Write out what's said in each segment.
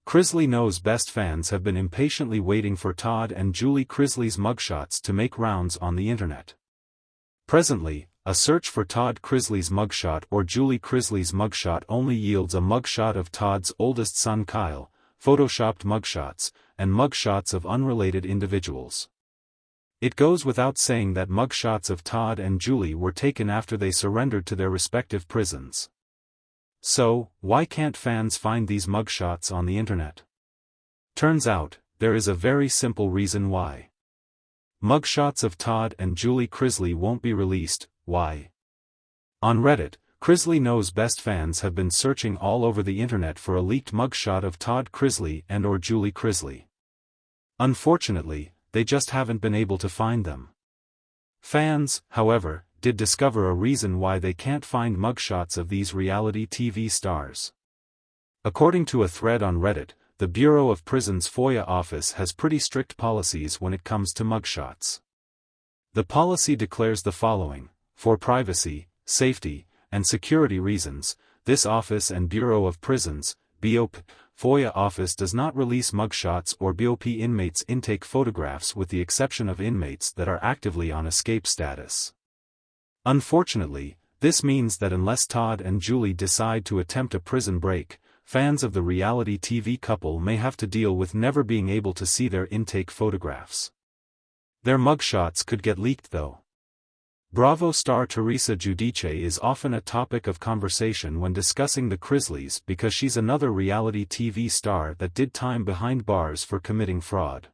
Chrisley Knows Best fans have been impatiently waiting for Todd and Julie Chrisley's mugshots to make rounds on the internet. Presently, a search for Todd Chrisley's mugshot or Julie Chrisley's mugshot only yields a mugshot of Todd's oldest son Kyle, photoshopped mugshots, and mugshots of unrelated individuals. It goes without saying that mugshots of Todd and Julie were taken after they surrendered to their respective prisons. So, why can't fans find these mugshots on the internet? Turns out, there is a very simple reason why. Mugshots of Todd and Julie Chrisley won't be released. Why? On Reddit, Chrisley Knows Best fans have been searching all over the internet for a leaked mugshot of Todd Chrisley and/or Julie Chrisley. Unfortunately, they just haven't been able to find them. Fans, however, did discover a reason why they can't find mugshots of these reality TV stars. According to a thread on Reddit, the Bureau of Prisons FOIA office has pretty strict policies when it comes to mugshots. The policy declares the following: for privacy, safety, and security reasons, this office and Bureau of Prisons (BOP) FOIA office does not release mugshots or BOP inmates' intake photographs with the exception of inmates that are actively on escape status. Unfortunately, this means that unless Todd and Julie decide to attempt a prison break, fans of the reality TV couple may have to deal with never being able to see their intake photographs. Their mugshots could get leaked though. Bravo star Teresa Giudice is often a topic of conversation when discussing the Chrisleys because she's another reality TV star that did time behind bars for committing fraud.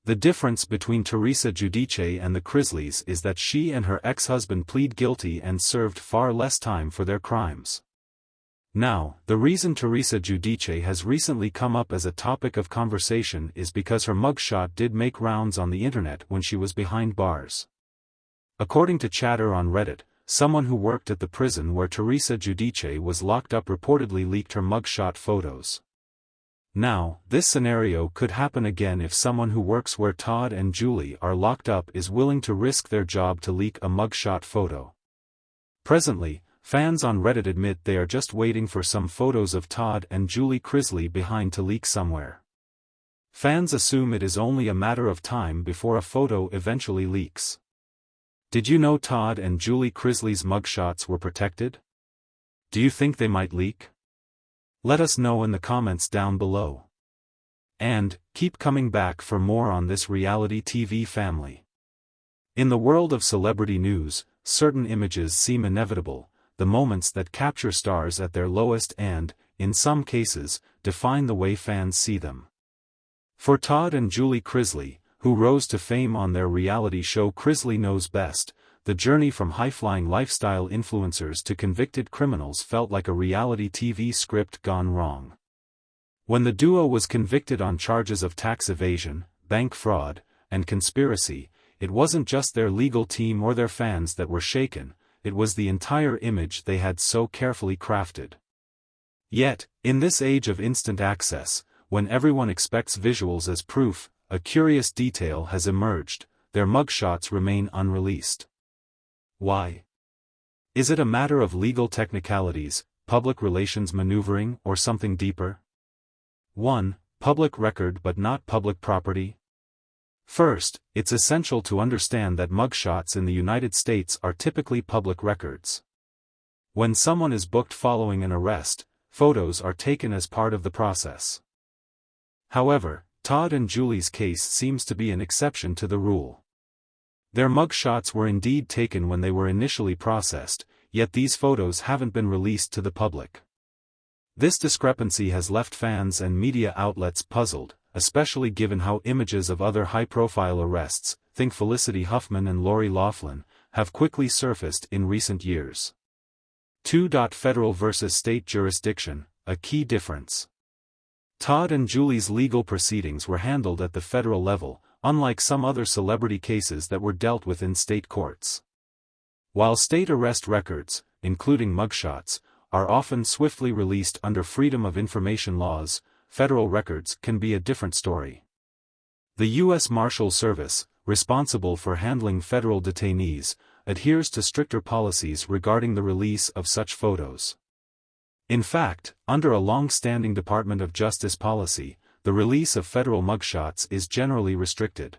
The difference between Teresa Giudice and the Chrisleys is that she and her ex-husband plead guilty and served far less time for their crimes. Now, the reason Teresa Giudice has recently come up as a topic of conversation is because her mugshot did make rounds on the internet when she was behind bars. According to chatter on Reddit, someone who worked at the prison where Teresa Giudice was locked up reportedly leaked her mugshot photos. Now, this scenario could happen again if someone who works where Todd and Julie are locked up is willing to risk their job to leak a mugshot photo. Presently, fans on Reddit admit they are just waiting for some photos of Todd and Julie Chrisley behind to leak somewhere. Fans assume it is only a matter of time before a photo eventually leaks. Did you know Todd and Julie Chrisley's mugshots were protected? Do you think they might leak? Let us know in the comments down below. And, keep coming back for more on this reality TV family. In the world of celebrity news, certain images seem inevitable, the moments that capture stars at their lowest and, in some cases, define the way fans see them. For Todd and Julie Chrisley, who rose to fame on their reality show Chrisley Knows Best, the journey from high-flying lifestyle influencers to convicted criminals felt like a reality TV script gone wrong. When the duo was convicted on charges of tax evasion, bank fraud, and conspiracy, it wasn't just their legal team or their fans that were shaken, it was the entire image they had so carefully crafted. Yet, in this age of instant access, when everyone expects visuals as proof, a curious detail has emerged: their mugshots remain unreleased. Why? Is it a matter of legal technicalities, public relations maneuvering, or something deeper? 1. Public record but not public property. First, it's essential to understand that mugshots in the United States are typically public records. When someone is booked following an arrest, photos are taken as part of the process. However, Todd and Julie's case seems to be an exception to the rule. Their mugshots were indeed taken when they were initially processed, yet these photos haven't been released to the public. This discrepancy has left fans and media outlets puzzled, especially given how images of other high-profile arrests, think Felicity Huffman and Lori Loughlin, have quickly surfaced in recent years. 2. Federal versus state jurisdiction, a key difference. Todd and Julie's legal proceedings were handled at the federal level, unlike some other celebrity cases that were dealt with in state courts. While state arrest records, including mugshots, are often swiftly released under Freedom of Information laws, federal records can be a different story. The U.S. Marshal Service, responsible for handling federal detainees, adheres to stricter policies regarding the release of such photos. In fact, under a long-standing Department of Justice policy, the release of federal mugshots is generally restricted.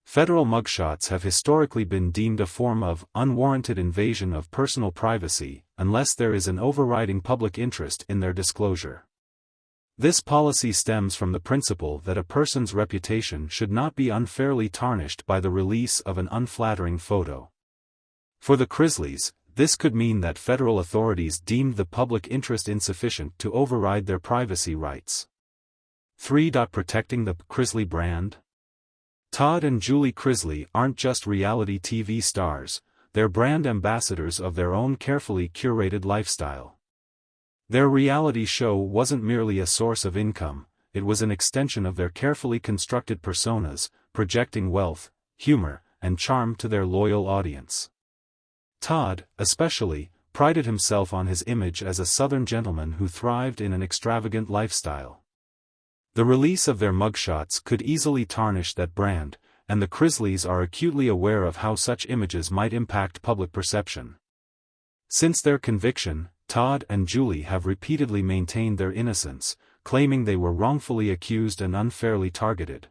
Federal mugshots have historically been deemed a form of unwarranted invasion of personal privacy, unless there is an overriding public interest in their disclosure. This policy stems from the principle that a person's reputation should not be unfairly tarnished by the release of an unflattering photo. For the Chrisleys, this could mean that federal authorities deemed the public interest insufficient to override their privacy rights. 3. Protecting the Chrisley brand. Todd and Julie Chrisley aren't just reality TV stars, they're brand ambassadors of their own carefully curated lifestyle. Their reality show wasn't merely a source of income, it was an extension of their carefully constructed personas, projecting wealth, humor, and charm to their loyal audience. Todd, especially, prided himself on his image as a Southern gentleman who thrived in an extravagant lifestyle. The release of their mugshots could easily tarnish that brand, and the Chrisleys are acutely aware of how such images might impact public perception. Since their conviction, Todd and Julie have repeatedly maintained their innocence, claiming they were wrongfully accused and unfairly targeted.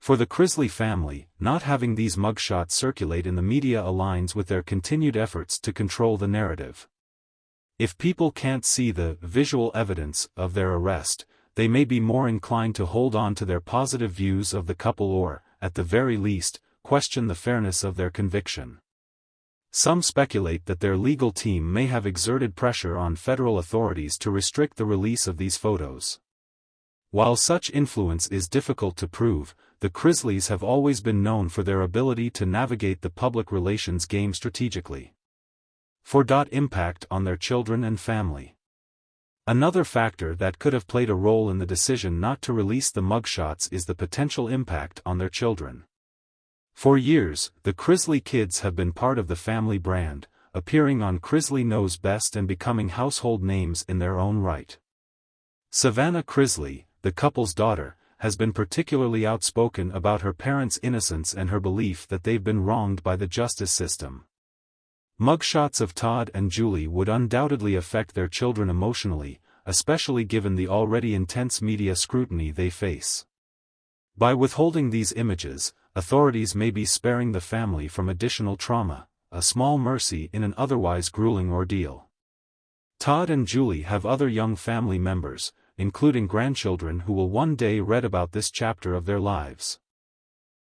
For the Chrisley family, not having these mugshots circulate in the media aligns with their continued efforts to control the narrative. If people can't see the visual evidence of their arrest, they may be more inclined to hold on to their positive views of the couple or, at the very least, question the fairness of their conviction. Some speculate that their legal team may have exerted pressure on federal authorities to restrict the release of these photos. While such influence is difficult to prove, the Chrisleys have always been known for their ability to navigate the public relations game strategically. 4. Impact on their children and family. Another factor that could have played a role in the decision not to release the mugshots is the potential impact on their children. For years, the Chrisley kids have been part of the family brand, appearing on Chrisley Knows Best and becoming household names in their own right. Savannah Chrisley, the couple's daughter, has been particularly outspoken about her parents' innocence and her belief that they've been wronged by the justice system. Mugshots of Todd and Julie would undoubtedly affect their children emotionally, especially given the already intense media scrutiny they face. By withholding these images, authorities may be sparing the family from additional trauma, a small mercy in an otherwise grueling ordeal. Todd and Julie have other young family members, including grandchildren who will one day read about this chapter of their lives.